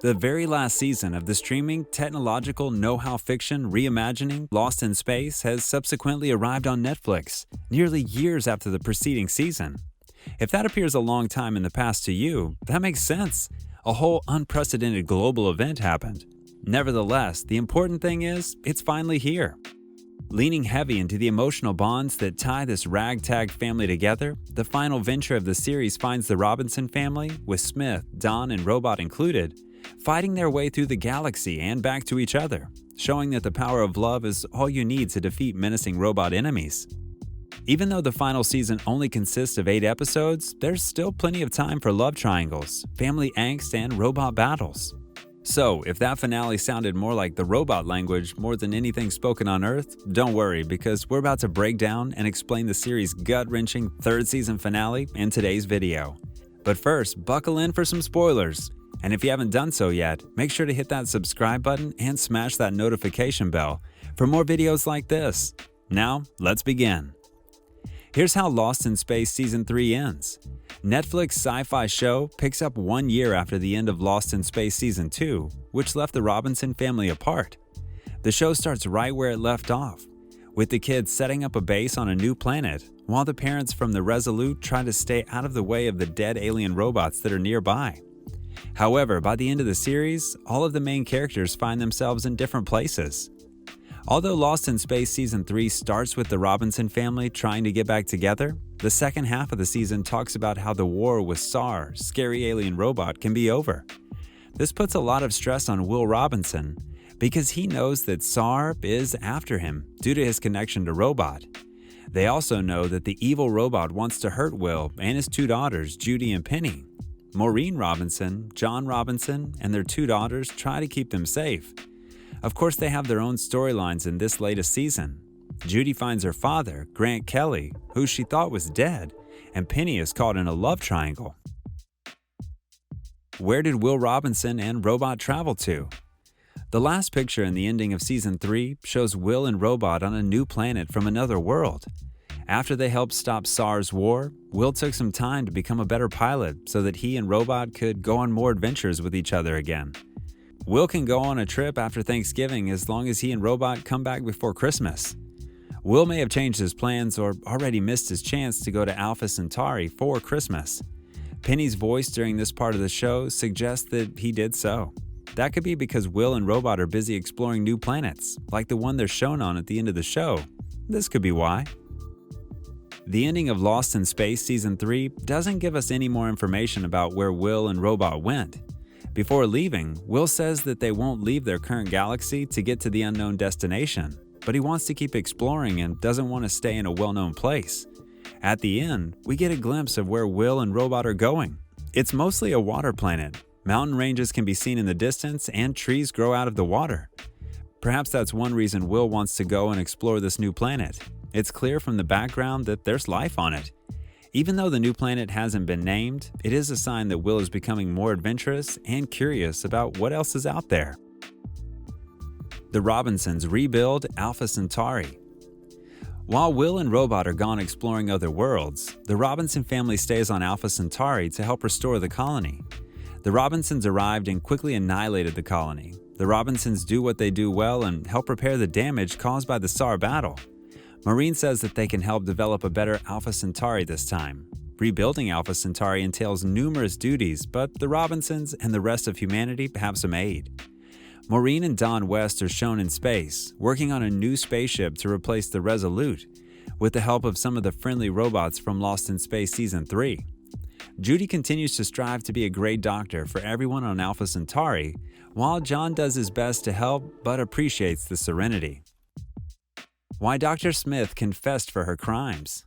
The very last season of the streaming technological know-how fiction reimagining Lost in Space has subsequently arrived on Netflix, nearly years after the preceding season. If that appears a long time in the past to you, that makes sense. A whole unprecedented global event happened. Nevertheless, the important thing is, it's finally here. Leaning heavy into the emotional bonds that tie this ragtag family together, the final venture of the series finds the Robinson family, with Smith, Don, and Robot included, fighting their way through the galaxy and back to each other, showing that the power of love is all you need to defeat menacing robot enemies. Even though the final season only consists of 8 episodes, there's still plenty of time for love triangles, family angst, and robot battles. So, if that finale sounded more like the robot language more than anything spoken on Earth, don't worry, because we're about to break down and explain the series' gut-wrenching 3rd season finale in today's video. But first, buckle in for some spoilers. And if you haven't done so yet, make sure to hit that subscribe button and smash that notification bell for more videos like this. Now, let's begin. Here's how Lost in Space Season 3 ends. Netflix sci-fi show picks up 1 year after the end of Lost in Space Season 2, which left the Robinson family apart. The show starts right where it left off, with the kids setting up a base on a new planet, while the parents from the Resolute try to stay out of the way of the dead alien robots that are nearby. However, by the end of the series, all of the main characters find themselves in different places. Although Lost in Space Season 3 starts with the Robinson family trying to get back together, the second half of the season talks about how the war with SAR, scary alien robot, can be over. This puts a lot of stress on Will Robinson, because he knows that SAR is after him due to his connection to Robot. They also know that the evil robot wants to hurt Will and his 2 daughters, Judy and Penny. Maureen Robinson, John Robinson, and their 2 daughters try to keep them safe. Of course, they have their own storylines in this latest season. Judy finds her father, Grant Kelly, who she thought was dead, and Penny is caught in a love triangle. Where did Will Robinson and Robot travel to? The last picture in the ending of Season 3 shows Will and Robot on a new planet from another world. After they helped stop SAR's war, Will took some time to become a better pilot so that he and Robot could go on more adventures with each other again. Will can go on a trip after Thanksgiving as long as he and Robot come back before Christmas. Will may have changed his plans or already missed his chance to go to Alpha Centauri for Christmas. Penny's voice during this part of the show suggests that he did so. That could be because Will and Robot are busy exploring new planets, like the one they're shown on at the end of the show. This could be why. The ending of Lost in Space Season 3 doesn't give us any more information about where Will and Robot went. Before leaving, Will says that they won't leave their current galaxy to get to the unknown destination, but he wants to keep exploring and doesn't want to stay in a well-known place. At the end, we get a glimpse of where Will and Robot are going. It's mostly a water planet. Mountain ranges can be seen in the distance and trees grow out of the water. Perhaps that's one reason Will wants to go and explore this new planet. It's clear from the background that there's life on it. Even though the new planet hasn't been named, it is a sign that Will is becoming more adventurous and curious about what else is out there. The Robinsons rebuild Alpha Centauri. While Will and Robot are gone exploring other worlds, the Robinson family stays on Alpha Centauri to help restore the colony. The Robinsons arrived and quickly annihilated the colony. The Robinsons do what they do well and help repair the damage caused by the SAR battle. Maureen says that they can help develop a better Alpha Centauri this time. Rebuilding Alpha Centauri entails numerous duties, but the Robinsons and the rest of humanity have some aid. Maureen and Don West are shown in space, working on a new spaceship to replace the Resolute, with the help of some of the friendly robots from Lost in Space Season 3. Judy continues to strive to be a great doctor for everyone on Alpha Centauri, while John does his best to help but appreciates the serenity. Why Dr. Smith confessed for her crimes.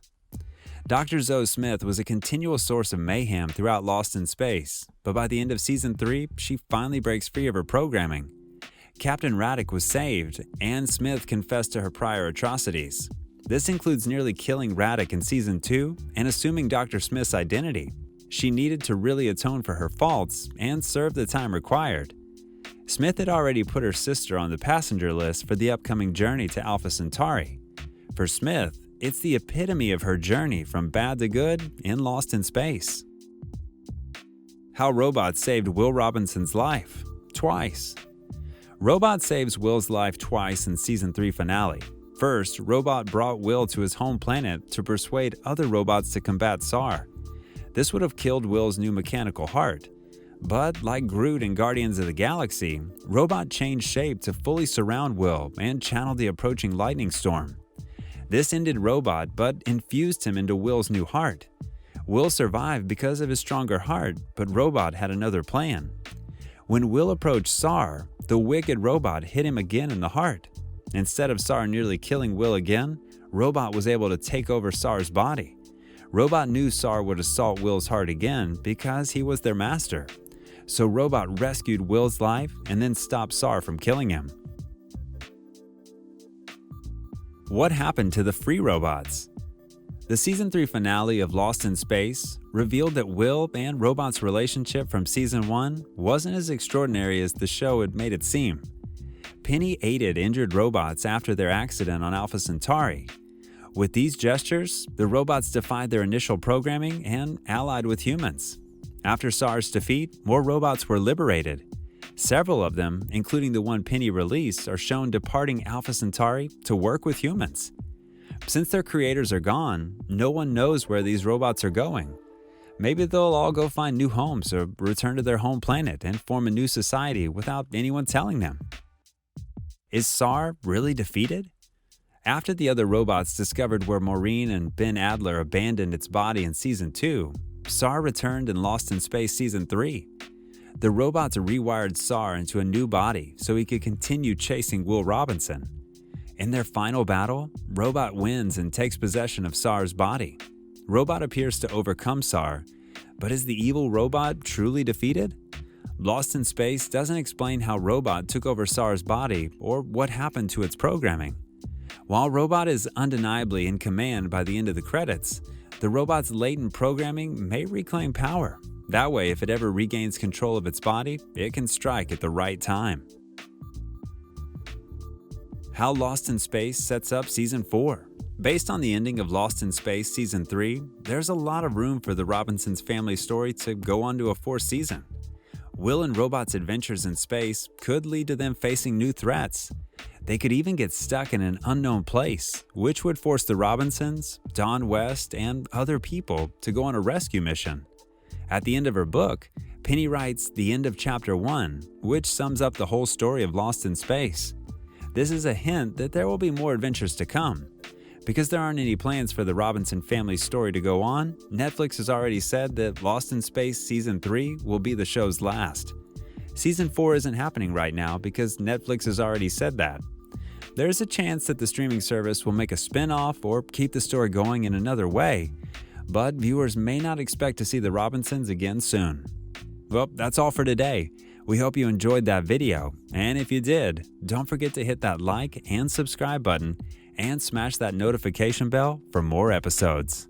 Dr. Zoe Smith was a continual source of mayhem throughout Lost in Space, but by the end of Season 3, she finally breaks free of her programming. Captain Raddick was saved, and Smith confessed to her prior atrocities. This includes nearly killing Raddick in Season 2 and assuming Dr. Smith's identity. She needed to really atone for her faults and serve the time required. Smith had already put her sister on the passenger list for the upcoming journey to Alpha Centauri. For Smith, it's the epitome of her journey from bad to good in Lost in Space. How Robot saved Will Robinson's life. twice. Robot saves Will's life twice in Season 3 finale. First, Robot brought Will to his home planet to persuade other robots to combat SAR. This would have killed Will's new mechanical heart. But like Groot in Guardians of the Galaxy, Robot changed shape to fully surround Will and channel the approaching lightning storm. This ended Robot but infused him into Will's new heart. Will survived because of his stronger heart, but Robot had another plan. When Will approached SAR, the wicked Robot hit him again in the heart. Instead of SAR nearly killing Will again, Robot was able to take over SAR's body. Robot knew SAR would assault Will's heart again because he was their master. So Robot rescued Will's life and then stopped SAR from killing him. What happened to the free robots? The Season 3 finale of Lost in Space revealed that Will and Robot's relationship from Season 1 wasn't as extraordinary as the show had made it seem. Penny aided injured robots after their accident on Alpha Centauri. With these gestures, the robots defied their initial programming and allied with humans. After SAR's defeat, more robots were liberated. Several of them, including the one Penny released, are shown departing Alpha Centauri to work with humans. Since their creators are gone, no one knows where these robots are going. Maybe they'll all go find new homes or return to their home planet and form a new society without anyone telling them. Is SAR really defeated? After the other robots discovered where Maureen and Ben Adler abandoned its body in Season 2, SAR returned in Lost in Space Season 3. The robots rewired SAR into a new body so he could continue chasing Will Robinson. In their final battle, Robot wins and takes possession of SAR's body. Robot appears to overcome SAR, but is the evil robot truly defeated? Lost in Space doesn't explain how Robot took over SAR's body or what happened to its programming. While Robot is undeniably in command by the end of the credits, the robot's latent programming may reclaim power. That way, if it ever regains control of its body, it can strike at the right time. How Lost in Space sets up Season 4. Based on the ending of Lost in Space Season 3, there's a lot of room for the Robinsons family story to go on to a fourth season. Will and Robot's adventures in space could lead to them facing new threats. They could even get stuck in an unknown place, which would force the Robinsons, Dawn West, and other people to go on a rescue mission. At the end of her book, Penny writes the end of Chapter 1, which sums up the whole story of Lost in Space. This is a hint that there will be more adventures to come. Because there aren't any plans for the Robinson family story to go on, Netflix has already said that Lost in Space Season 3 will be the show's last. Season 4 isn't happening right now because Netflix has already said that. There's a chance that the streaming service will make a spin-off or keep the story going in another way, but viewers may not expect to see the Robinsons again soon. Well, that's all for today. We hope you enjoyed that video, and if you did, don't forget to hit that like and subscribe button and smash that notification bell for more episodes.